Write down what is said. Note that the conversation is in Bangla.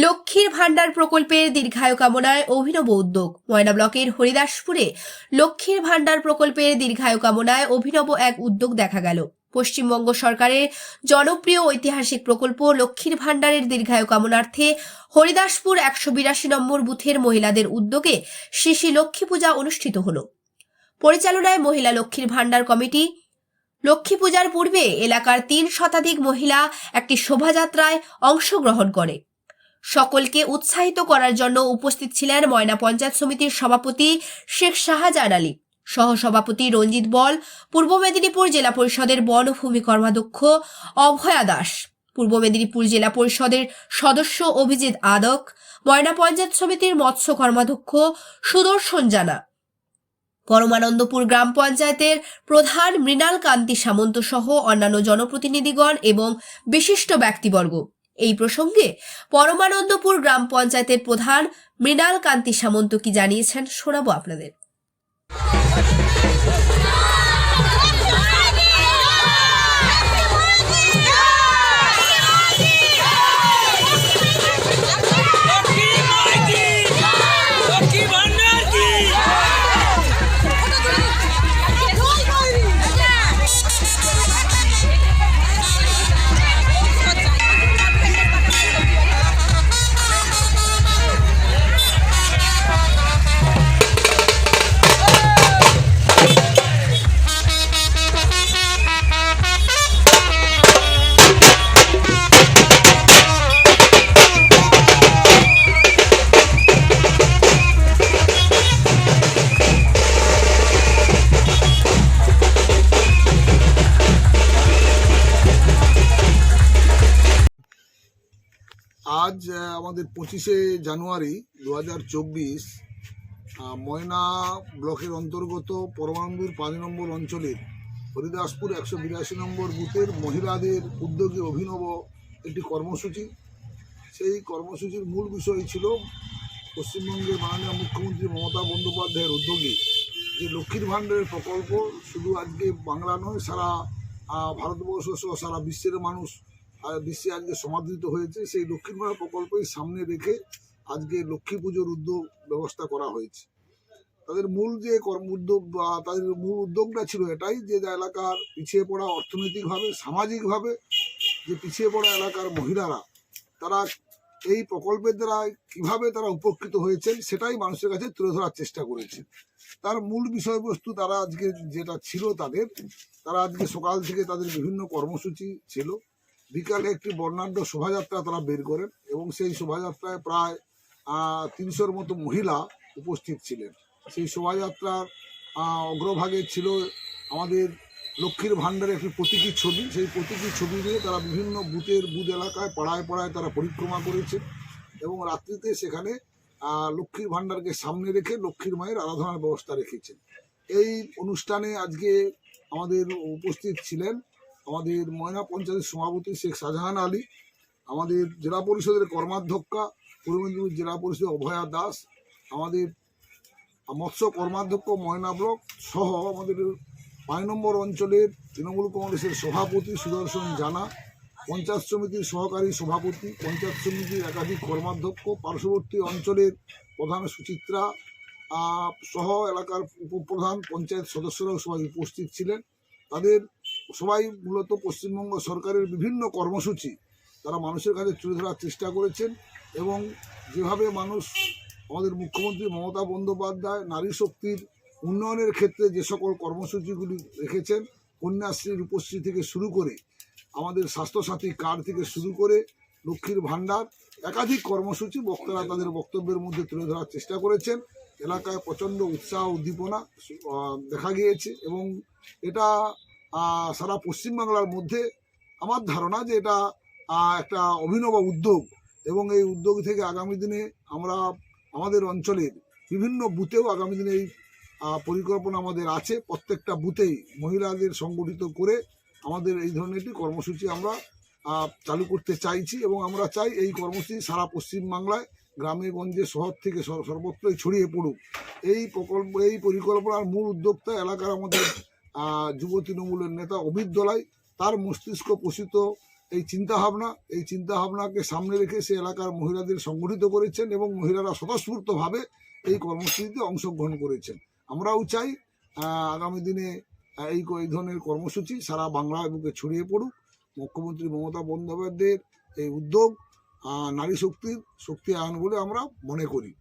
লক্ষ্মীর ভান্ডার প্রকল্পের দীর্ঘায়ু কামনায় অভিনব উদ্যোগ। ময়না ব্লকের হরিদাসপুরে লক্ষ্মীর ভান্ডার প্রকল্পের দীর্ঘায়ু কামনায় অভিনব এক উদ্যোগ দেখা গেল। পশ্চিমবঙ্গ সরকারের জনপ্রিয় ঐতিহাসিক প্রকল্প লক্ষ্মীর ভান্ডারের দীর্ঘায়ু কামনার্থে হরিদাসপুর 182 নম্বর বুথের মহিলাদের উদ্যোগে শিশি লক্ষ্মী পূজা অনুষ্ঠিত হল। পরিচালনায় মহিলা লক্ষ্মীর ভান্ডার কমিটি। লক্ষ্মী পূজার পূর্বে এলাকার 3 শতাধিক মহিলা একটি শোভাযাত্রায় অংশগ্রহণ করে। সকলকে উৎসাহিত করার জন্য উপস্থিত ছিলেন ময়না পঞ্চায়েত সমিতির সভাপতি শেখ শাহজাহান আলী, সহসভাপতি রঞ্জিত বল, পূর্ব মেদিনীপুর জেলা পরিষদের বনভূমি কর্মাধ্যক্ষ অভয়া দাস, পূর্ব মেদিনীপুর জেলা পরিষদের সদস্য অভিজিৎ আদক, ময়না পঞ্চায়েত সমিতির মৎস্য কর্মাধ্যক্ষ সুদর্শন জানা, পরমানন্দপুর গ্রাম পঞ্চায়েতের প্রধান মৃণাল কান্তি সামন্ত সহ অন্যান্য জনপ্রতিনিধিগণ এবং বিশিষ্ট ব্যক্তিবর্গ। এই প্রসঙ্গে পরমানন্দপুর গ্রাম পঞ্চায়েতের প্রধান মৃণাল কান্তি সামন্ত কি জানিয়েছেন শোনাবো আপনাদের। আজ আমাদের 25শে জানুয়ারি 2024 ময়না ব্লকের অন্তর্গত পরমানন্দপুর 5 নম্বর অঞ্চলের হরিদাসপুর 182 নম্বর বুথের মহিলাদের উদ্যোগে অভিনব একটি কর্মসূচি। সেই কর্মসূচির মূল বিষয় ছিল পশ্চিমবঙ্গের মাননীয় মুখ্যমন্ত্রী মমতা বন্দ্যোপাধ্যায়ের উদ্যোগে যে লক্ষ্মীর ভান্ডারের প্রকল্প শুধু আজকে বাংলা নয়, সারা ভারতবর্ষ সহ সারা বিশ্বের মানুষ বিশ্বে আজকে সমাদৃত হয়েছে। সেই লক্ষ্মীর ভান্ডার প্রকল্পের সামনে রেখে আজকে লক্ষ্মী পুজোর উদ্যোগ ব্যবস্থা করা হয়েছে। তাদের মূল যে উদ্যোগ বা তাদের মূল উদ্যোগটা ছিল এটাই যে এলাকার পিছিয়ে পড়া অর্থনৈতিকভাবে সামাজিকভাবে যে পিছিয়ে পড়া এলাকার মহিলারা তারা এই প্রকল্পের দ্বারা কিভাবে তারা উপকৃত হয়েছেন সেটাই মানুষের কাছে তুলে ধরার চেষ্টা করেছে। তার মূল বিষয়বস্তু তারা আজকে যেটা ছিল তারা আজকে সকাল থেকে তাদের বিভিন্ন কর্মসূচি ছিল। বিকালে একটি বর্ণাঢ্য শোভাযাত্রা তারা বের করেন এবং সেই শোভাযাত্রায় প্রায় 300-র মতো মহিলা উপস্থিত ছিলেন। সেই শোভাযাত্রার অগ্রভাগে ছিল আমাদের লক্ষ্মীর ভান্ডারের একটি প্রতীকী ছবি। সেই প্রতীকী ছবি নিয়ে তারা বিভিন্ন বুথ এলাকায় পাড়ায় পাড়ায় তারা পরিক্রমা করেছেন এবং রাত্রিতে সেখানে লক্ষ্মীর ভান্ডারকে সামনে রেখে লক্ষ্মীর মায়ের আরাধনার ব্যবস্থা রেখেছেন। এই অনুষ্ঠানে আজকে আমাদের উপস্থিত ছিলেন আমাদের ময়না পঞ্চায়েতের সভাপতি শেখ শাহজাহান আলী, আমাদের জেলা পরিষদের কর্মাধ্যক্ষা পূর্ব মেদিনীপুর জেলা পরিষদ অভয়া দাস, আমাদের মৎস্য কর্মাধ্যক্ষ ময়না ব্লক সহ আমাদের 5 নম্বর অঞ্চলের তৃণমূল কংগ্রেসের সভাপতি সুদর্শন জানা, পঞ্চায়েত সমিতির সহকারী সভাপতি, পঞ্চায়েত সমিতির একাধিক কর্মাধ্যক্ষ, পার্শ্ববর্তী অঞ্চলের প্রধান সুচিত্রা সহ এলাকার উপপ্রধান পঞ্চায়েত সদস্যরাও সবাই উপস্থিত ছিলেন। তাদের সবাই মূলত পশ্চিমবঙ্গ সরকারের বিভিন্ন কর্মসূচি তারা মানুষের কাছে তুলে ধরার চেষ্টা করেছেন এবং যেভাবে মানুষ আমাদের মুখ্যমন্ত্রী মমতা বন্দ্যোপাধ্যায় নারী শক্তির উন্নয়নের ক্ষেত্রে যে সকল কর্মসূচিগুলি রেখেছেন, কন্যাশ্রী রূপশ্রী থেকে শুরু করে আমাদের স্বাস্থ্যসাথী কার্ড থেকে শুরু করে লক্ষ্মীর ভান্ডার একাধিক কর্মসূচি বক্তারা তাদের বক্তব্যের মধ্যে তুলে ধরার চেষ্টা করেছেন। এলাকায় প্রচণ্ড উৎসাহ উদ্দীপনা দেখা গিয়েছে এবং এটা সারা পশ্চিমবাংলার মধ্যে আমার ধারণা যে এটা একটা অভিনব উদ্যোগ এবং এই উদ্যোগ থেকে আগামী দিনে আমরা আমাদের অঞ্চলের বিভিন্ন বুথেও আগামী দিনে এই পরিকল্পনা আমাদের আছে। প্রত্যেকটা বুথেই মহিলাদের সংগঠিত করে আমাদের এই ধরনের একটি কর্মসূচি আমরা চালু করতে চাইছি এবং আমরা চাই এই কর্মসূচি সারা পশ্চিমবাংলায় গ্রামে গঞ্জে শহর থেকে সর্বত্রই ছড়িয়ে পড়ুক। এই পরিকল্পনার মূল উদ্যোক্তা এলাকার আমাদের যুব তৃণমূলের নেতা অভিত দলাই, তার মস্তিষ্ক পোষিত এই চিন্তাভাবনাকে সামনে রেখে সে এলাকার মহিলাদের সংগঠিত করেছেন এবং মহিলারা স্বতঃস্ফূর্তভাবে এই কর্মসূচিতে অংশগ্রহণ করেছেন। আমরাও চাই আগামী দিনে এই ধরনের কর্মসূচি সারা বাংলার বুকে ছড়িয়ে পড়ুক। মুখ্যমন্ত্রী মমতা বন্দ্যোপাধ্যায়ের এই উদ্যোগ নারী শক্তি আয়ন বলে আমরা মনে করি।